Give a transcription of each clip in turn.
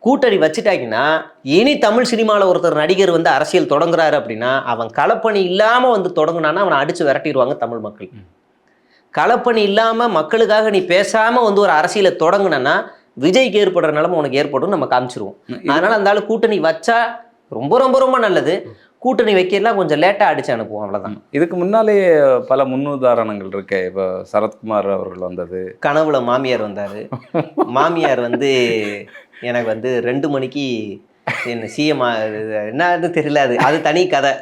கூட்டணி வச்சுட்டாங்கன்னா இனி தமிழ் சினிமாவில் ஒருத்தர் நடிகர் வந்து அரசியல் தொடங்குறாரு அப்படின்னா அவன் களப்பணி இல்லாமல் வந்து தொடங்குனான்னா அவனை அடித்து விரட்டிடுவாங்க தமிழ் மக்கள். களப்பணி இல்லாமல் மக்களுக்காக நீ பேசாமல் வந்து ஒரு அரசியலை தொடங்குனா விஜய்க்கு ஏற்படுற நிலைமை உனக்கு ஏற்படும் நம்ம காமிச்சிருவோம். அதனால அந்த ஆளு கூட்டணி வச்சா ரொம்ப ரொம்ப ரொம்ப நல்லது, கூட்டணி வைக்கலாம் கொஞ்சம் லேட்டாக அடிச்சு அனுப்புவோம், அவ்வளோதான். இதுக்கு முன்னாலேயே பல முன்னுதாரணங்கள் இருக்கு. இப்போ சரத்குமார் அவர்கள் வந்தது, கனவுல மாமியார் வந்தார். மாமியார் வந்து எனக்கு வந்து 2 மணிக்கு என்ன சிஎம் என்னன்னு தெரியல, அது தனி கதை.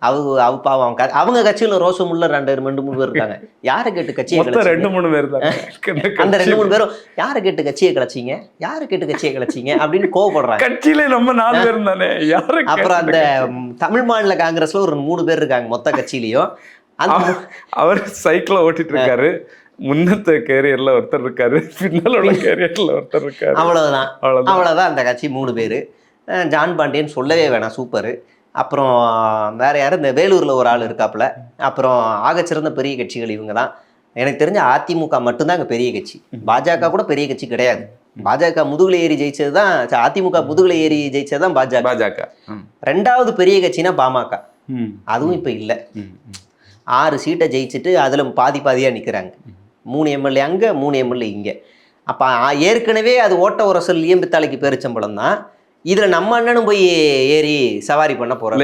அவங்க பாவம் அவங்க கட்சியில் ரோசம் உள்ள 2-3 பேர் இருக்காங்க. யாரை கேட்டு கட்சியை 2-3 பேர் தான். அந்த 2-3 பேரும் யாரை கேட்டு கட்சியை கிளச்சிங்க, யாரை கேட்டு கட்சியை கிளச்சிங்க அப்படின்னு கோவப்படுறாங்க. கட்சியில நம்ம 4 பேர் தானே. அப்புறம் அந்த தமிழ் மாநில காங்கிரஸ்ல ஒரு 3 பேர் இருக்காங்க மொத்த கட்சியிலையும். அவர் சைக்கிளை ஓட்டிட்டு இருக்காரு, முன்னத்த கேரியர்ல ஒருத்தர் இருக்காரு, பின்னால கேரியர்ல ஒருத்தர் இருக்காரு. அவ்வளவுதான் அந்த கட்சி 3 பேர். ஜான் பாண்டியன் சொல்லவே வேணாம், சூப்பரு. அப்புறம் வேற யாரும் இந்த வேலூர்ல ஒரு ஆள் இருக்காப்புல. அப்புறம் ஆகச்சிறந்த பெரிய கட்சிகள் இவங்க தான். எனக்கு தெரிஞ்ச அதிமுக மட்டும்தான் அங்கே பெரிய கட்சி. பாஜக கூட பெரிய கட்சி கிடையாது. பாஜக முதுகுல ஏறி ஜெயிச்சது தான், அதிமுக முதுகுல ஏறி ஜெயிச்சது தான் பாஜக. 2வது பெரிய கட்சினா பாமக, அதுவும் இப்போ இல்லை. 6 சீட்டை ஜெயிச்சுட்டு அதில் பாதியாக நிற்கிறாங்க. 3 எம்எல்ஏ அங்கே, 3 எம்எல்ஏ இங்கே. அப்போ ஏற்கனவே அது ஓட்ட உரசல் இயம்பித்தாலைக்கு பேரிச்சம்பளம் தான். இதில் நம்ம அண்ணனும் போய் ஏறி சவாரி பண்ண போகிறோம்.